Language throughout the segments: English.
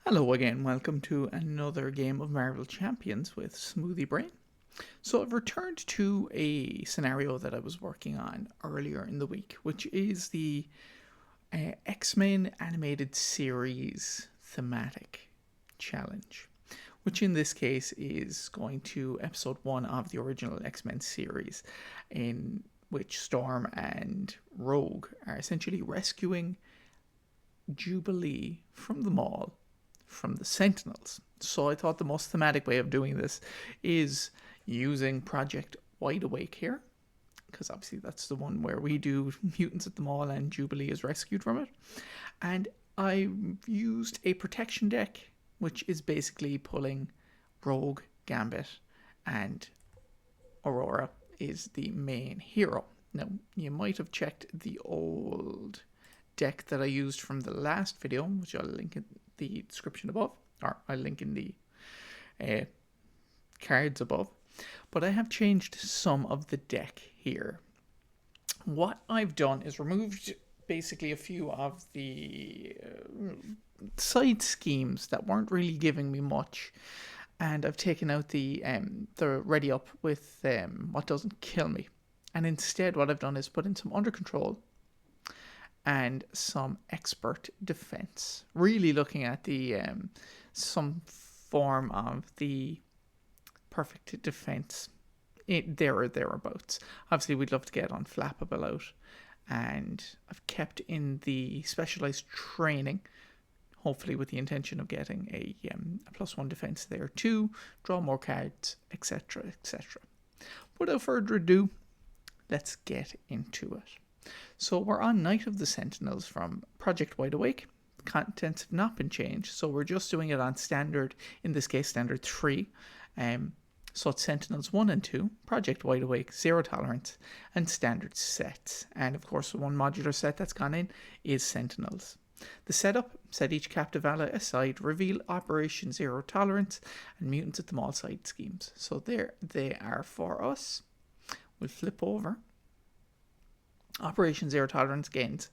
Hello again, welcome to another game of Marvel Champions with Smoothie Brain. So I've returned to a scenario that I was working on earlier in the week, which is the X-Men animated series thematic challenge, which in this case is going to episode 1 of the original X-Men series, in which Storm and Rogue are essentially rescuing Jubilee from the mall from the Sentinels. So I thought the most thematic way of doing this is using Project Wideawake here, because obviously that's the one where we do mutants at the mall and Jubilee is rescued from it. And I used a protection deck, which is basically pulling Rogue, Gambit, and Aurora is the main hero. Now, you might have checked the old deck that I used from the last video, which I'll link in the description above, or I'll link in the cards above. But I have changed some of the deck here. What I've done is removed basically a few of the side schemes that weren't really giving me much, and I've taken out the ready up with what doesn't kill me, and instead what I've done is put in some under control and some expert defense, really looking at the some form of the perfect defense there or thereabouts. Obviously we'd love to get unflappable out, and I've kept in the specialized training, hopefully with the intention of getting a +1 defense there too, draw more cards, etc, etc. Without further ado, let's get into it. So we're on Night of the Sentinels from Project Wideawake. The contents have not been changed, so we're just doing it on standard, in this case standard 3. So it's Sentinels 1 and 2, Project Wideawake, Zero Tolerance, and standard sets. And of course the one modular set that's gone in is Sentinels. The setup: set each captive ally aside, reveal Operation Zero Tolerance and Mutants at the Mall side schemes. So there they are for us. We'll flip over. Operation Zero Tolerance gains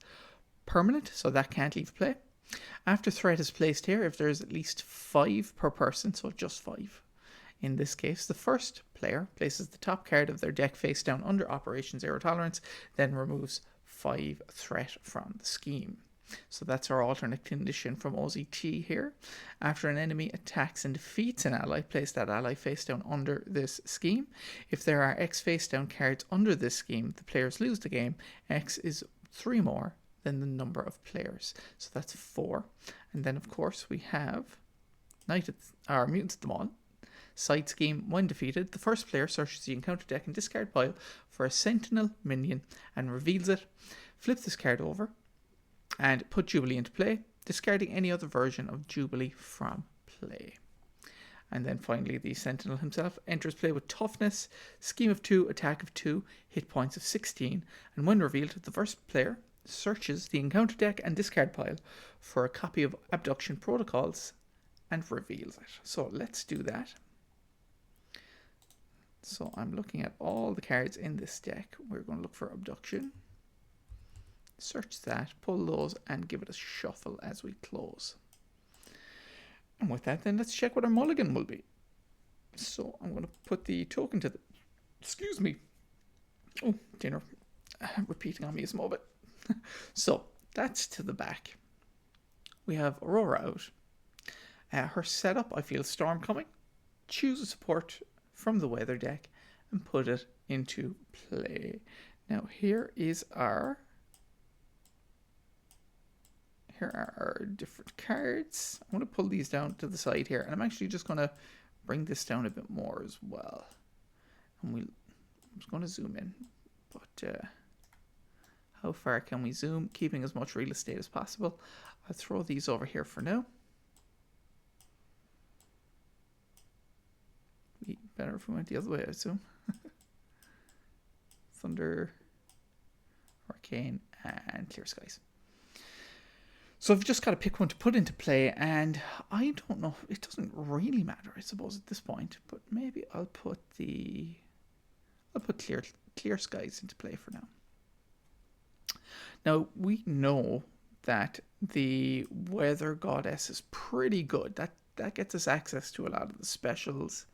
permanent, so that can't leave play. After threat is placed here, if there's at least 5 per person, so just 5. In this case, the first player places the top card of their deck face down under Operation Zero Tolerance, then removes 5 threat from the scheme. So that's our alternate condition from OZT here. After an enemy attacks and defeats an ally, place that ally face down under this scheme. If there are X face down cards under this scheme, the players lose the game. X is 3 more than the number of players. So that's 4. And then of course we have Mutants at the Mall. Side scheme: when defeated, the first player searches the encounter deck and discard pile for a Sentinel minion and reveals it. Flip this card over and put Jubilee into play, discarding any other version of Jubilee from play. And then finally the Sentinel himself enters play with toughness, scheme of 2, attack of 2, hit points of 16, and when revealed, the first player searches the encounter deck and discard pile for a copy of Abduction Protocols and reveals it. So let's do that. So I'm looking at all the cards in this deck. We're going to look for Abduction. Search that, pull those, and give it a shuffle as we close. And with that, then let's check what our mulligan will be. So I'm going to put the token to the... Excuse me. Oh, dinner. Repeating on me a small bit. So that's to the back. We have Aurora out. Her setup: I feel Storm coming. Choose a support from the weather deck and put it into play. Now here are our different cards. I'm going to pull these down to the side here, and I'm actually just going to bring this down a bit more as well. And I'm just going to zoom in, but how far can we zoom, keeping as much real estate as possible? I'll throw these over here for now. Be better if we went the other way, I assume. Thunder, Hurricane, and Clear Skies. So I've just got to pick one to put into play, and I don't know, it doesn't really matter, I suppose, at this point, but maybe I'll put Clear Skies into play for now. Now, we know that the Weather Goddess is pretty good. That gets us access to a lot of the specials.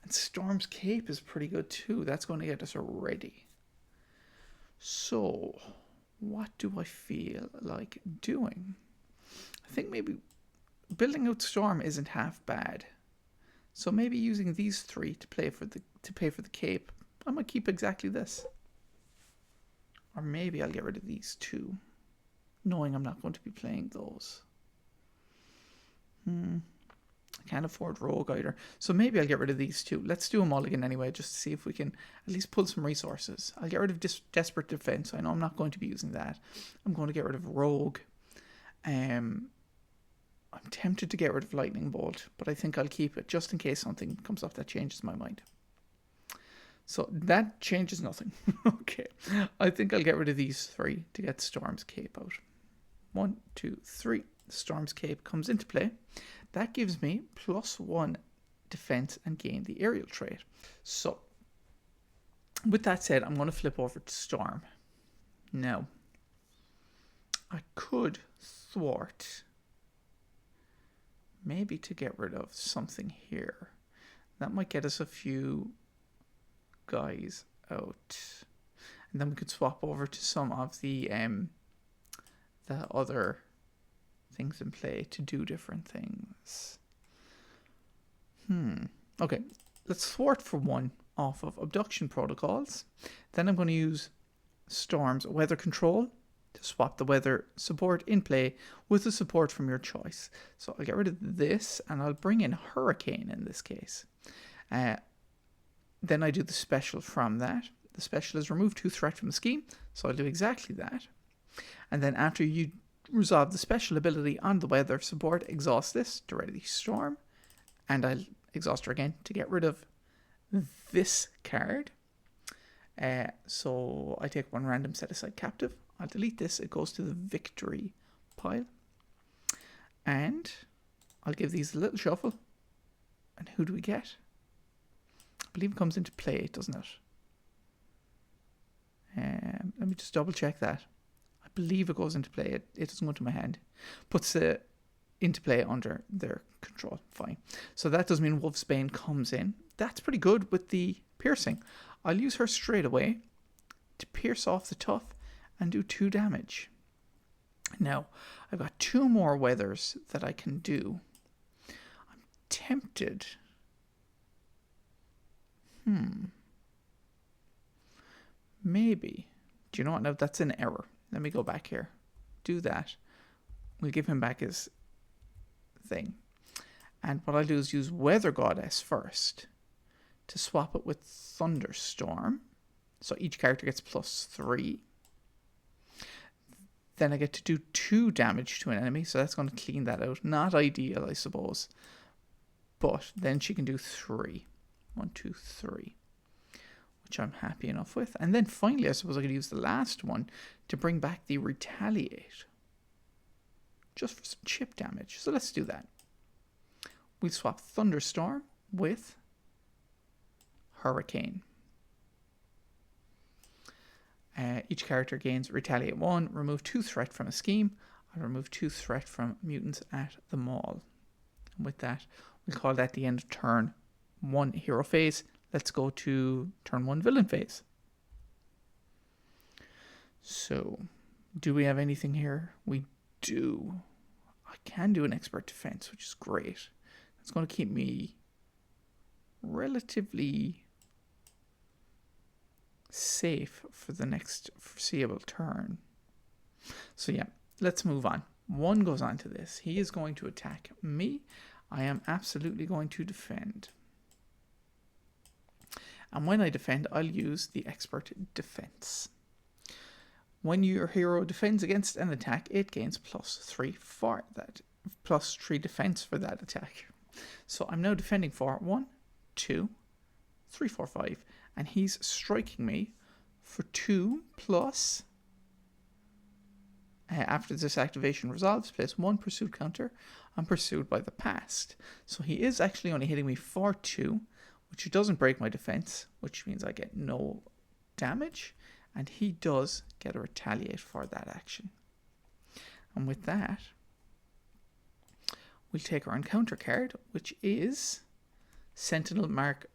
And Storm's Cape is pretty good too. That's going to get us ready. So, what do I feel like doing? I think maybe building out Storm isn't half bad. So maybe using these three to pay for the cape. I might keep exactly this. Or maybe I'll get rid of these two, knowing I'm not going to be playing those. I can't afford Rogue either. So maybe I'll get rid of these two. Let's do them all again anyway, just to see if we can at least pull some resources. I'll get rid of Desperate Defense. I know I'm not going to be using that. I'm going to get rid of Rogue. I'm tempted to get rid of Lightning Bolt, but I think I'll keep it just in case something comes up that changes my mind. So that changes nothing. Okay. I think I'll get rid of these three to get Storm's Cape out. 1, 2, 3. Storm's Cape comes into play. That gives me +1 defense and gain the aerial trait. So, with that said, I'm going to flip over to Storm. Now, I could thwart, maybe to get rid of something here. That might get us a few guys out. And then we could swap over to some of the other things in play to do different things. Okay, let's thwart for 1 off of Abduction Protocols. Then I'm going to use Storm's Weather Control to swap the weather support in play with the support from your choice. So I'll get rid of this and I'll bring in Hurricane in this case. Then I do the special from that. The special is remove 2 threat from the scheme, so I'll do exactly that. And then after you resolve the special ability on the weather support, exhaust this to ready the Storm. And I'll exhaust her again to get rid of this card. So I take 1 random set aside captive. I'll delete this. It goes to the victory pile. And I'll give these a little shuffle. And who do we get? I believe it comes into play, doesn't it? Let me just double check that. I believe it goes into play. It doesn't go into my hand. Puts it into play under their control. Fine. So that does mean Wolfsbane comes in. That's pretty good with the piercing. I'll use her straight away to pierce off the tough and do 2 damage. Now, I've got 2 more weathers that I can do. I'm tempted. Maybe. Do you know what? No, that's an error. Let me go back here. Do that. We'll give him back his thing. And what I'll do is use Weather Goddess first to swap it with Thunderstorm. So each character gets +3. Then I get to do 2 damage to an enemy. So that's going to clean that out. Not ideal, I suppose. But then she can do 3. 1, 2, 3. Which I'm happy enough with. And then finally, I suppose I could use the last one to bring back the Retaliate. Just for some chip damage. So let's do that. We swap Thunderstorm with Hurricane. Each character gains Retaliate 1. Remove 2 threat from a scheme. I'll remove 2 threat from mutants at the mall. And with that, we'll call that the end of turn 1 hero phase. Let's go to turn 1 villain phase. So, do we have anything here? We do. I can do an expert defense, which is great. It's going to keep me relatively safe for the next foreseeable turn. So yeah, let's move on. 1 goes on to this. He is going to attack me. I am absolutely going to defend. And when I defend, I'll use the expert defense. When your hero defends against an attack, it gains +3 for that, +3 defense for that attack. So I'm now defending for 1, 2, 3, 4, 5, and he's striking me for 2 plus. After this activation resolves, place 1 pursuit counter. I'm pursued by the past. So he is actually only hitting me for 2, which doesn't break my defense, which means I get no damage. And he does get a retaliate for that action. And with that, we'll take our encounter card, which is Sentinel Mark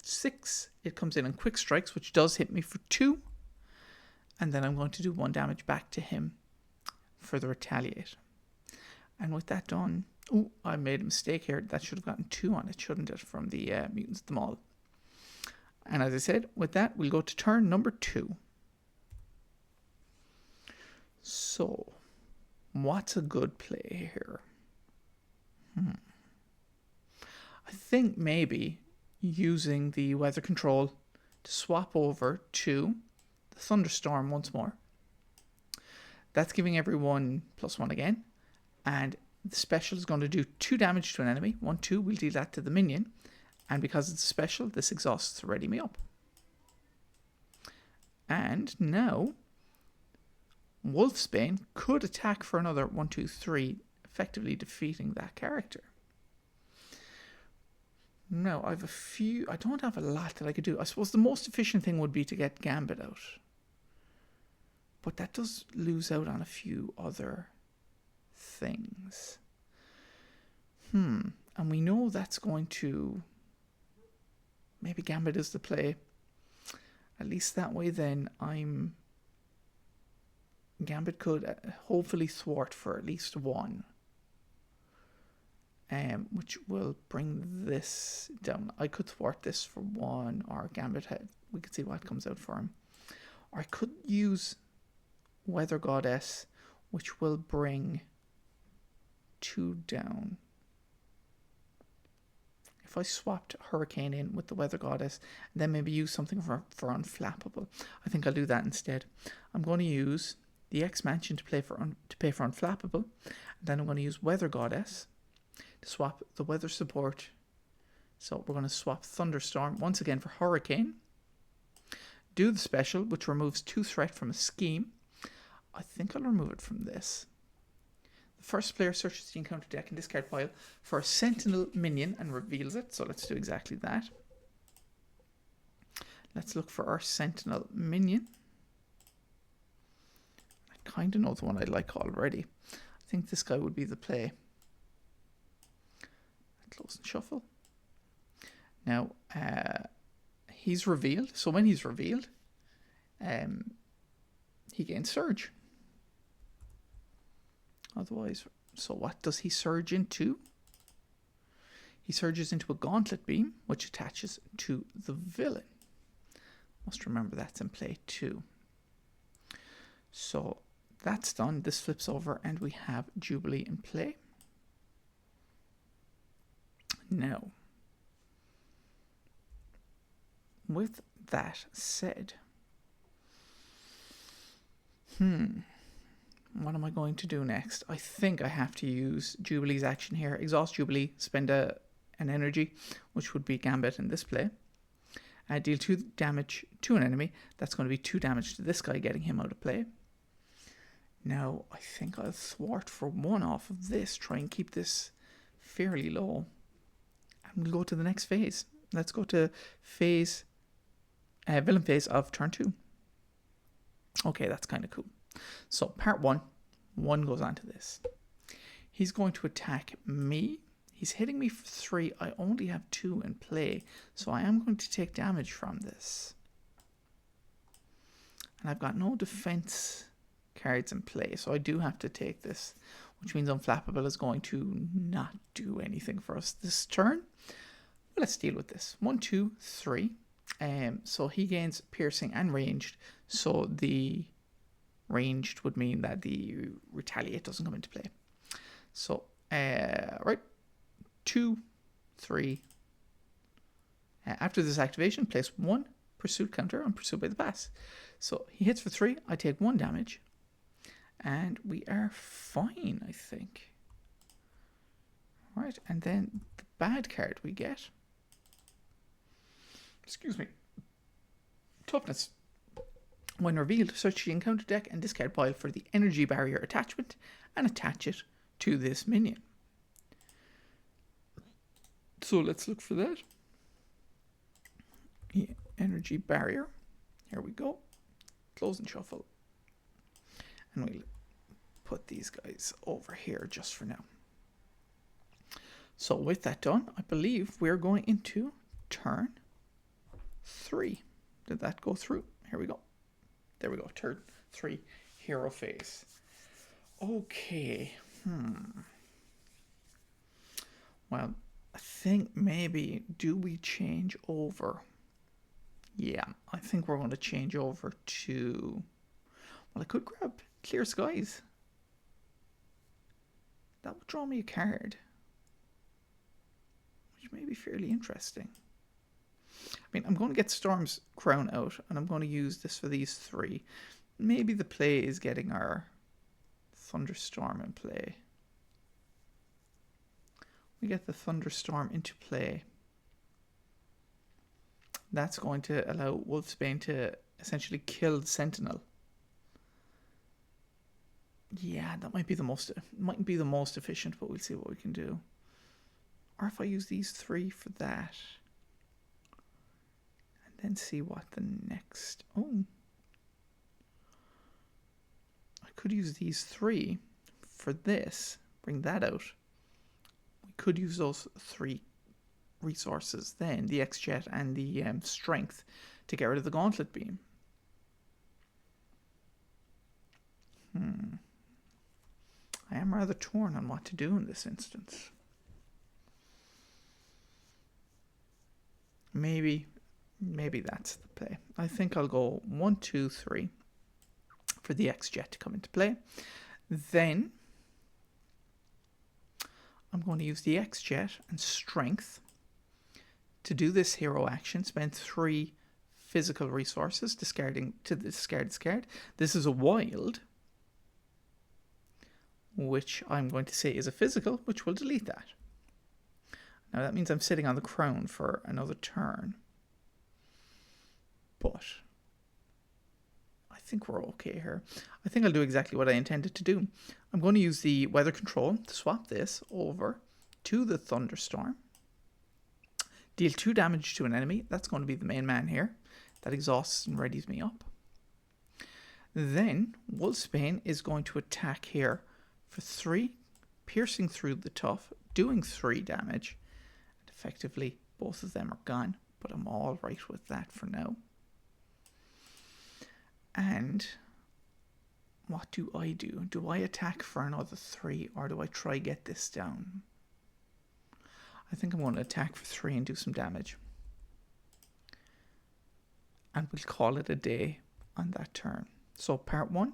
6. It comes in quick strikes, which does hit me for 2. And then I'm going to do 1 damage back to him for the retaliate. And with that done, oh, I made a mistake here. That should have gotten 2 on it, shouldn't it, from the Mutants at the Mall. And as I said, with that, we'll go to turn number 2. So, what's a good play here? I think maybe using the weather control to swap over to the thunderstorm once more. That's giving everyone +1 again. And the special is going to do 2 damage to an enemy. 1, 2, we'll deal that to the minion. And because it's a special, this exhausts Ready Me Up. And now, Wolfsbane could attack for another 1, 2, 3, effectively defeating that character. Now, I don't have a lot that I could do. I suppose the most efficient thing would be to get Gambit out. But that does lose out on a few other things. And we know that's going to... Maybe Gambit is the play. At least that way then Gambit could hopefully thwart for at least 1. Which will bring this down. I could thwart this for 1, or Gambit we could see what comes out for him. Or I could use Weather Goddess, which will bring 2 down. If I swapped Hurricane in with the Weather Goddess, then maybe use something for Unflappable. I think I'll do that instead. I'm going to use the Expansion to pay for Unflappable. And then I'm going to use Weather Goddess to swap the weather support. So we're going to swap Thunderstorm once again for Hurricane. Do the special, which removes 2 threat from a scheme. I think I'll remove it from this. The first player searches the encounter deck and discard pile for a Sentinel minion and reveals it. So let's do exactly that. Let's look for our Sentinel minion. I kind of know the one I like already. I think this guy would be the play. Close and shuffle. Now, he's revealed. So when he's revealed, he gains Surge. Otherwise, so what does he surge into? He surges into a Gauntlet Beam, which attaches to the villain. Must remember that's in play too. So that's done. This flips over and we have Jubilee in play. Now, with that said, what am I going to do next? I think I have to use Jubilee's action here. Exhaust Jubilee, spend an energy, which would be Gambit in this play. Deal 2 damage to an enemy. That's going to be 2 damage to this guy, getting him out of play. Now, I think I'll thwart for 1 off of this, try and keep this fairly low. And we'll go to the next phase. Let's go to villain phase of turn 2. Okay, that's kind of cool. So part 1 goes on to this. He's going to attack me. He's hitting me for 3. I only have 2 in play, so I am going to take damage from this. And I've got no defense cards in play, so I do have to take this, which means Unflappable is going to not do anything for us this turn. But let's deal with this. 1, 2, 3. So he gains piercing and ranged. So the ranged would mean that the retaliate doesn't come into play. So, right. 2, 3. After this activation, place 1 pursuit counter on pursued by the pass. So he hits for 3. I take 1 damage. And we are fine, I think. Right, and then the bad card we get. Excuse me. Toughness. When revealed, search the encounter deck and discard pile for the energy barrier attachment and attach it to this minion. So let's look for that. The energy barrier. Here we go. Close and shuffle. And we'll put these guys over here just for now. So with that done, I believe we're going into turn 3. Did that go through? Here we go. There we go. Turn 3, hero phase. Okay. Well, I think maybe, do we change over? Yeah, I think we're going to change over to... Well, I could grab Clear Skies. That would draw me a card, which may be fairly interesting. I mean, I'm going to get Storm's Crown out, and I'm going to use this for these 3. Maybe the play is getting our Thunderstorm in play. We get the Thunderstorm into play. That's going to allow Wolfsbane to essentially kill the Sentinel. Yeah, that might be the most efficient, but we'll see what we can do. Or if I use these 3 for that. And then see what the next... Oh. I could use these 3 for this. Bring that out. We could use those 3 resources then. The X-Jet and the Strength to get rid of the Gauntlet Beam. I am rather torn on what to do in this instance. Maybe that's the play. I think I'll go 1, 2, 3 for the X-Jet to come into play. Then I'm going to use the X-Jet and Strength to do this hero action. Spend 3 physical resources, discard. This is a wild, which I'm going to say is a physical, which will delete that. Now that means I'm sitting on the crown for another turn. But I think we're okay here. I think I'll do exactly what I intended to do. I'm going to use the weather control to swap this over to the Thunderstorm. Deal 2 damage to an enemy. That's going to be the main man here. That exhausts and readies me up. Then Wolfsbane is going to attack here for 3, piercing through the tough, doing 3 damage. And effectively, both of them are gone, but I'm all right with that for now. And what do? Do I attack for another 3, or do I try get this down? I think I'm going to attack for 3 and do some damage. And we'll call it a day on that turn. So part 1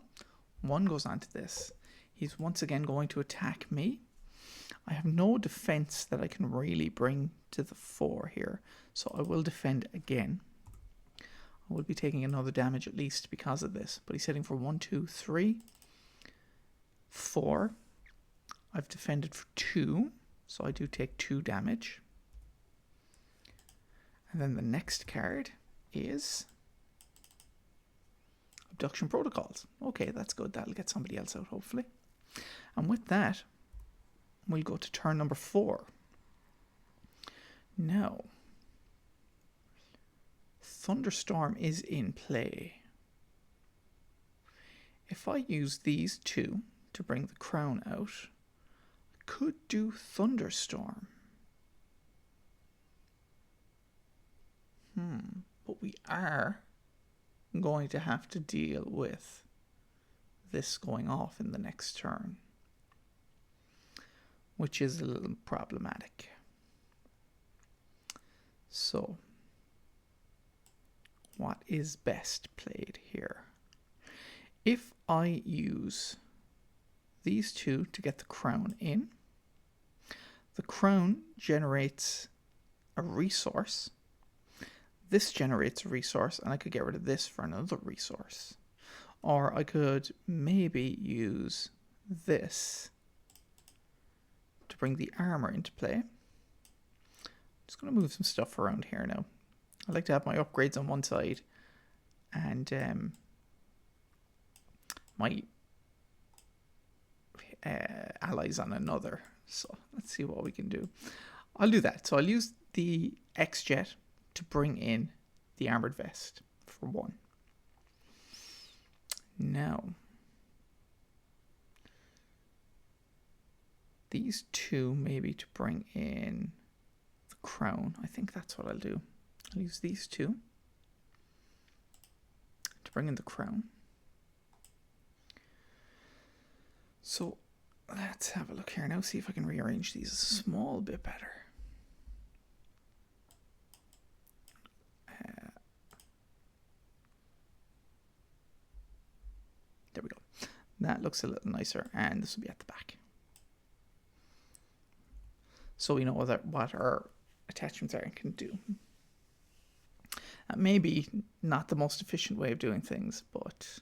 goes on to this. He's once again going to attack me. I have no defense that I can really bring to the fore here, so I will defend again. I will be taking another damage at least because of this, but he's hitting for 1, 2, 3, 4. I've defended for 2, so I do take 2 damage. And then the next card is Abduction Protocols. Okay, that's good. That'll get somebody else out, hopefully. And with that, we'll go to turn number 4. Now, Thunderstorm is in play. If I use these 2 to bring the crown out, I could do Thunderstorm. But we are going to have to deal with this going off in the next turn, which is a little problematic. So, what is best played here? If I use these 2 to get the crown in, the crown generates a resource. This generates a resource, and I could get rid of this for another resource. Or I could maybe use this to bring the armor into play. I'm just going to move some stuff around here now. I like to have my upgrades on one side and my allies on another. So let's see what we can do. I'll do that. So I'll use the X-Jet to bring in the armored vest for 1. Now, these two maybe to bring in the crown. I think that's what I'll do. I'll use these two to bring in the crown. So let's have a look here now, see if I can rearrange these a small bit better. There we go. That looks a little nicer, and this will be at the back. So we know what our attachments are and can do. That may be not the most efficient way of doing things, but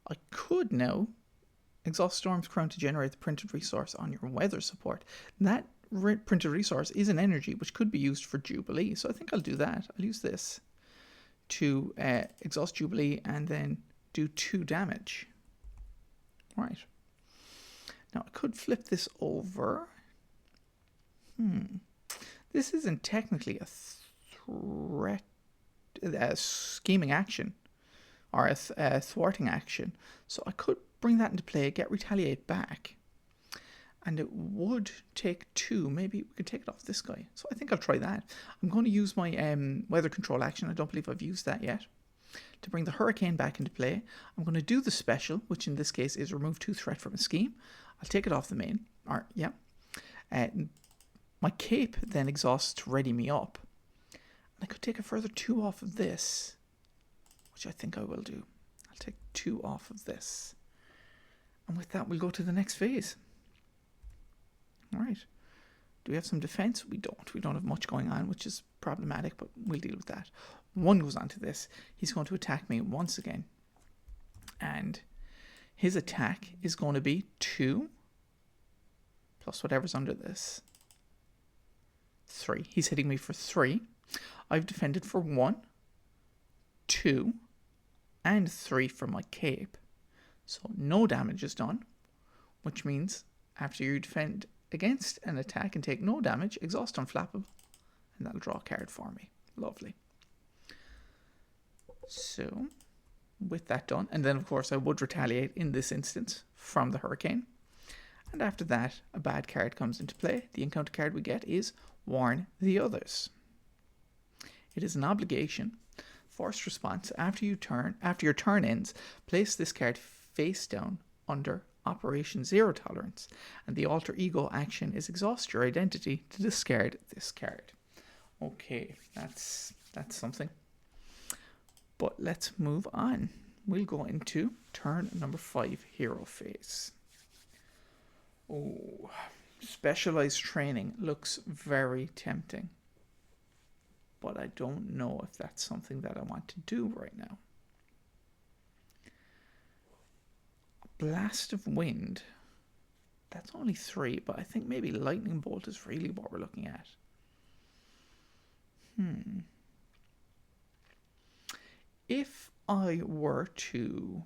I could now exhaust Storm's Crown to generate the printed resource on your weather support. That printed resource is an energy which could be used for Jubilee, so I think I'll do that. I'll use this to exhaust Jubilee and then do 2 damage. Right. Now I could flip this over. This isn't technically a scheming action or a thwarting action, so I could bring that into play, get retaliate back, and it would take 2. Maybe we could take it off this guy. So I think I'll try that. I'm going to use my weather control action. I don't believe I've used that yet. To bring the hurricane back into play, I'm going to do the special, which in this case is remove 2 threat from a scheme. I'll take it off the main. My cape then exhausts to ready me up. And I could take a further 2 off of this, which I think I will do. I'll take 2 off of this. And with that, we'll go to the next phase. All right. Do we have some defense? We don't. We don't have much going on, which is problematic, but we'll deal with that. 1 goes on to this. He's going to attack me once again. And his attack is going to be 2 plus whatever's under this. 3. He's hitting me for 3. I've defended for 1, 2, and 3 for my cape. So no damage is done, which means after you defend against an attack and take no damage, exhaust unflappable, and that'll draw a card for me. Lovely. So with that done, and then of course I would retaliate in this instance from the hurricane. And after that, a bad card comes into play. The encounter card we get is Warn the Others. It is an obligation. Forced response. After your turn ends, place this card face down under Operation Zero Tolerance, and the alter ego action is exhaust your identity to discard this card. Okay, that's something. But let's move on. We'll go into turn number 5, hero phase. Oh, specialized training looks very tempting, but I don't know if that's something that I want to do right now. Blast of Wind, that's only 3, but I think maybe Lightning Bolt is really what we're looking at. If I were to...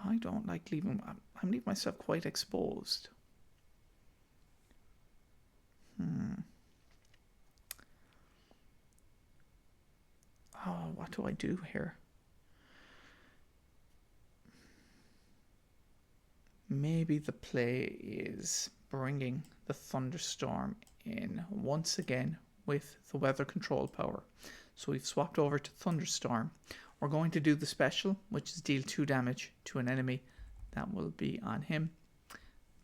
I don't like leaving... I'm leaving myself quite exposed. Oh, what do I do here? Maybe the play is bringing the thunderstorm in once again with the weather control power. So we've swapped over to thunderstorm. We're going to do the special, which is deal 2 damage to an enemy. That will be on him.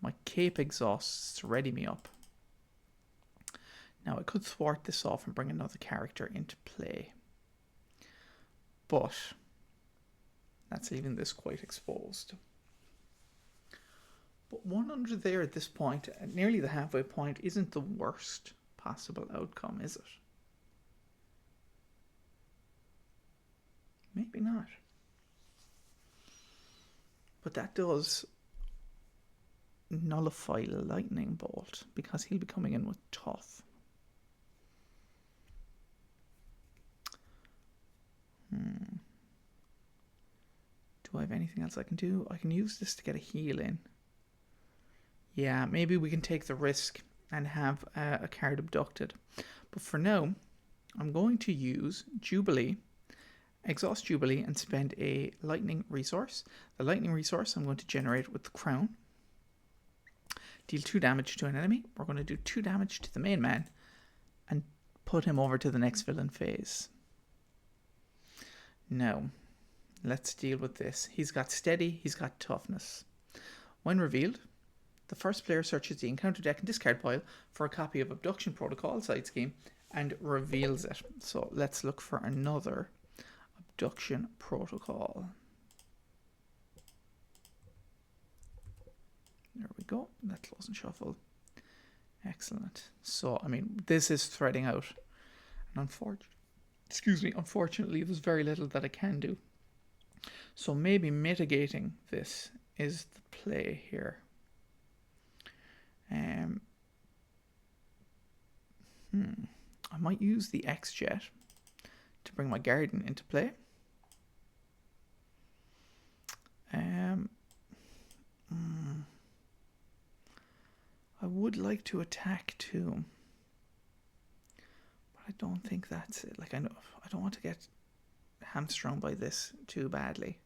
My cape exhausts to ready me up. Now I could thwart this off and bring another character into play, but that's leaving this quite exposed. But 1 under there at this point, at nearly the halfway point, isn't the worst possible outcome, is it? Maybe not. But that does nullify Lightning Bolt, because he'll be coming in with Tough. Do I have anything else I can do? I can use this to get a heal in. Yeah, maybe we can take the risk and have a card abducted. But for now, I'm going to use Jubilee exhaust Jubilee and spend a lightning resource. The lightning resource I'm going to generate with the crown. Deal 2 damage to an enemy. We're going to do 2 damage to the main man and put him over to the next villain phase. Now, let's deal with this. He's got steady, he's got toughness. When revealed, the first player searches the encounter deck and discard pile for a copy of Abduction Protocol side scheme and reveals it. So let's look for another Abduction Protocol. There we go. That close and shuffle. Excellent. So, I mean, this is threading out. And unfortunately, there's very little that I can do. So maybe mitigating this is the play here. I might use the X-Jet to bring my garden into play. I would like to attack too, but I don't think that's it. Like, I don't want to get hamstrung by this too badly.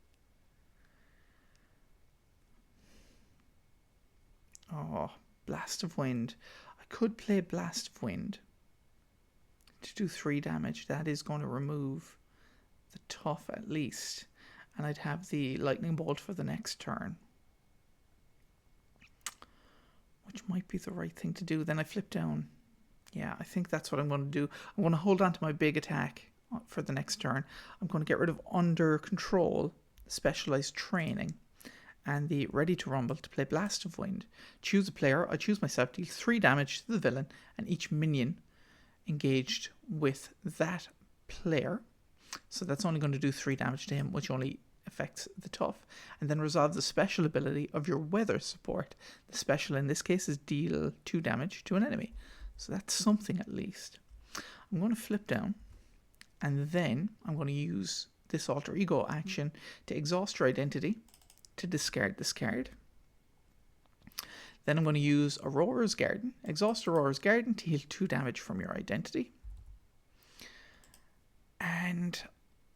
Oh, Blast of Wind. I could play Blast of Wind to do 3 damage. That is going to remove the tough at least. And I'd have the Lightning Bolt for the next turn, which might be the right thing to do. Then I flip down. Yeah, I think that's what I'm going to do. I'm going to hold on to my big attack for the next turn. I'm going to get rid of Under Control, Specialized Training, and the Ready to Rumble to play Blast of Wind. Choose a player. I choose myself. Deal 3 damage to the villain and each minion engaged with that player. So that's only going to do 3 damage to him, which only affects the tough. And then resolve the special ability of your weather support. The special in this case is deal 2 damage to an enemy. So that's something at least. I'm going to flip down, and then I'm going to use this alter ego action to exhaust your identity to discard this card. Then I'm going to use Aurora's Garden. Exhaust Aurora's Garden to heal 2 damage from your identity. And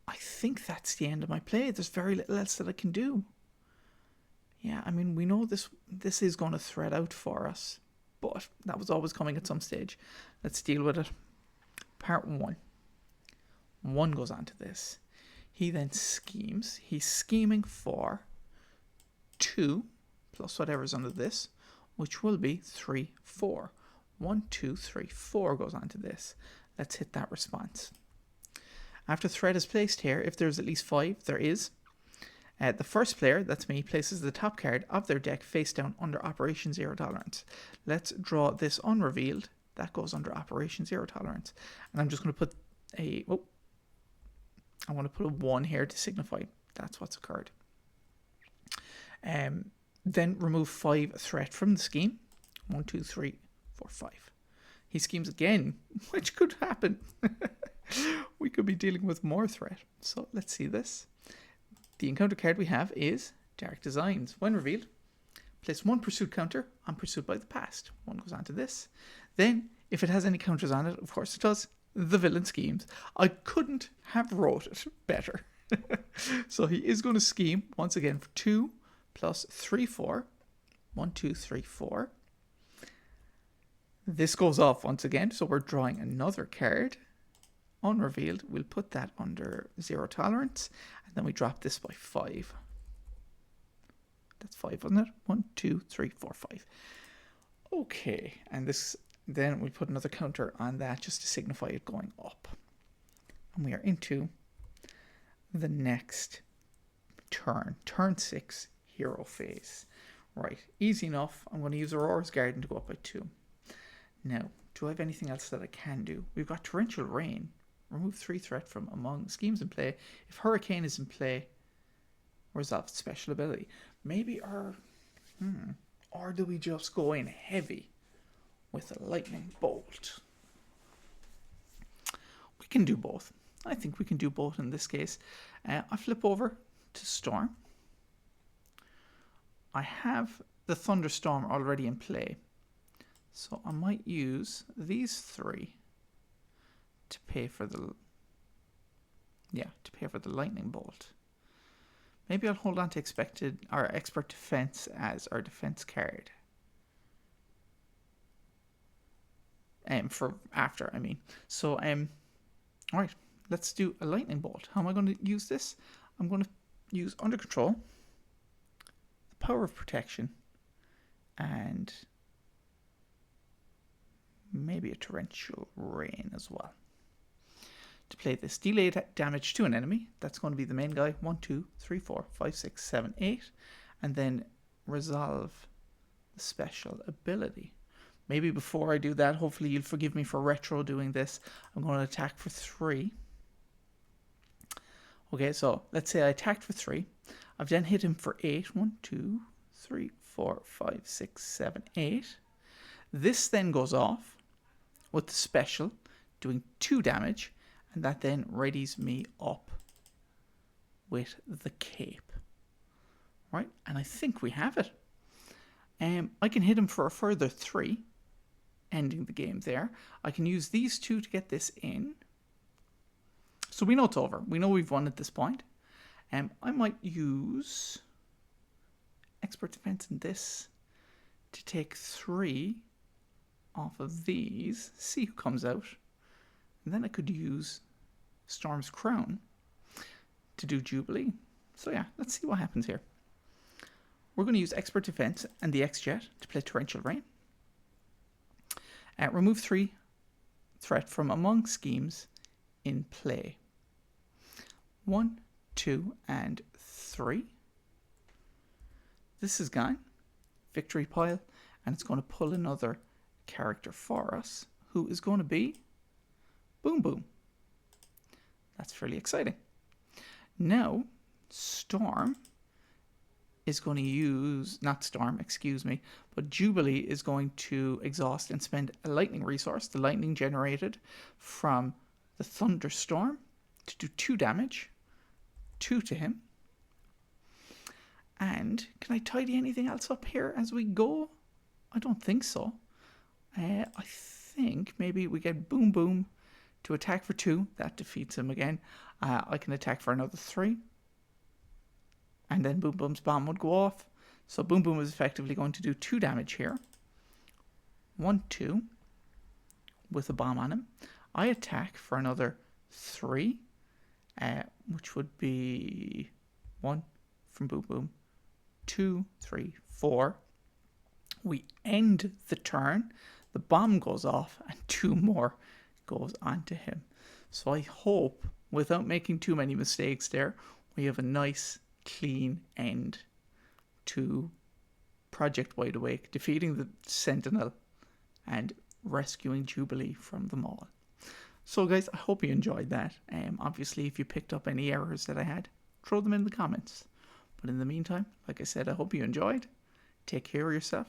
I think that's the end of my play. There's very little else that I can do. Yeah, I mean, we know this is going to thread out for us, but that was always coming at some stage. Let's deal with it. Part 1. 1 goes on to this. He then schemes. He's scheming for 2 plus whatever's under this, which will be 3, 4. 1, 2, 3, 4 goes on to this. Let's hit that response. After threat is placed here, if there's at least 5, there is. The first player, that's me, places the top card of their deck face down under Operation Zero Tolerance. Let's draw this unrevealed. That goes under Operation Zero Tolerance. And I'm just going to put I want to put a 1 here to signify that's what's occurred. Then remove 5 threat from the scheme. 1, 2, 3, 4, 5. He schemes again, which could happen. We could be dealing with more threat. So let's see this. The encounter card we have is Dark Designs. When revealed, place 1 pursuit counter on Pursuit by the Past. 1 goes on to this. Then, if it has any counters on it, of course it does, the villain schemes. I couldn't have wrote it better. So he is going to scheme, once again, for 2 plus 3, 4. 1, 2, 3, 4. This goes off once again, so we're drawing another card. Unrevealed, we'll put that under Zero Tolerance, and then we drop this by 5. That's 5, wasn't it? 1, 2, 3, 4, 5. Okay, and this, then we put another counter on that just to signify it going up. And we are into the next turn. Turn 6, hero phase. Right, easy enough. I'm going to use Aurora's Garden to go up by 2. Now, do I have anything else that I can do? We've got Torrential Rain. Remove 3 threat from among schemes in play. If Hurricane is in play, resolve special ability. Maybe or do we just go in heavy with a Lightning Bolt? We can do both. I think we can do both in this case. I flip over to Storm. I have the Thunderstorm already in play, so I might use these 3 to pay for the Yeah, to pay for the lightning bolt. Maybe I'll hold on to expert defense as our defense card. For after, I mean. So, alright, let's do a lightning bolt. How am I going to use this? I'm going to use under control, the power of protection, and maybe a torrential rain as well. To play this, delay damage to an enemy. That's going to be the main guy. 1, 2, 3, 4, 5, 6, 7, 8. And then resolve the special ability. Maybe before I do that, hopefully you'll forgive me for retro doing this. I'm going to attack for 3. Okay, so let's say I attacked for 3. I've then hit him for 8. 1, 2, 3, 4, 5, 6, 7, 8. This then goes off with the special, doing 2 damage. And that then readies me up with the cape. Right, and I think we have it. I can hit him for a further 3, ending the game there. I can use these 2 to get this in. So we know it's over. We know we've won at this point. I might use expert defense in this to take 3 off of these. See who comes out. And then I could use Storm's Crown to do Jubilee. So yeah, let's see what happens here. We're going to use Expert Defense and the X-Jet to play Torrential Rain. Remove 3 threat from among schemes in play. 1, 2, and 3. This is gone. Victory pile. And it's going to pull another character for us, who is going to be Boom Boom. That's fairly exciting. Now, Storm is going to use, not Storm, excuse me, but Jubilee is going to exhaust and spend a lightning resource, the lightning generated from the thunderstorm, to do 2 damage, 2 to him. And can I tidy anything else up here as we go? I don't think so. I think maybe we get Boom Boom to attack for 2. That defeats him again. I can attack for another 3. And then Boom Boom's bomb would go off. So Boom Boom is effectively going to do 2 damage here. 1, 2. With a bomb on him. I attack for another 3. Which would be 1 from Boom Boom. 2, 3, 4. We end the turn. The bomb goes off and 2 more goes onto him. So I hope, without making too many mistakes there, we have a nice, clean end to Project Wideawake, defeating the Sentinel and rescuing Jubilee from them all. So guys, I hope you enjoyed that. Obviously, if you picked up any errors that I had, throw them in the comments. But in the meantime, like I said, I hope you enjoyed. Take care of yourself,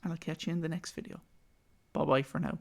and I'll catch you in the next video. Bye-bye for now.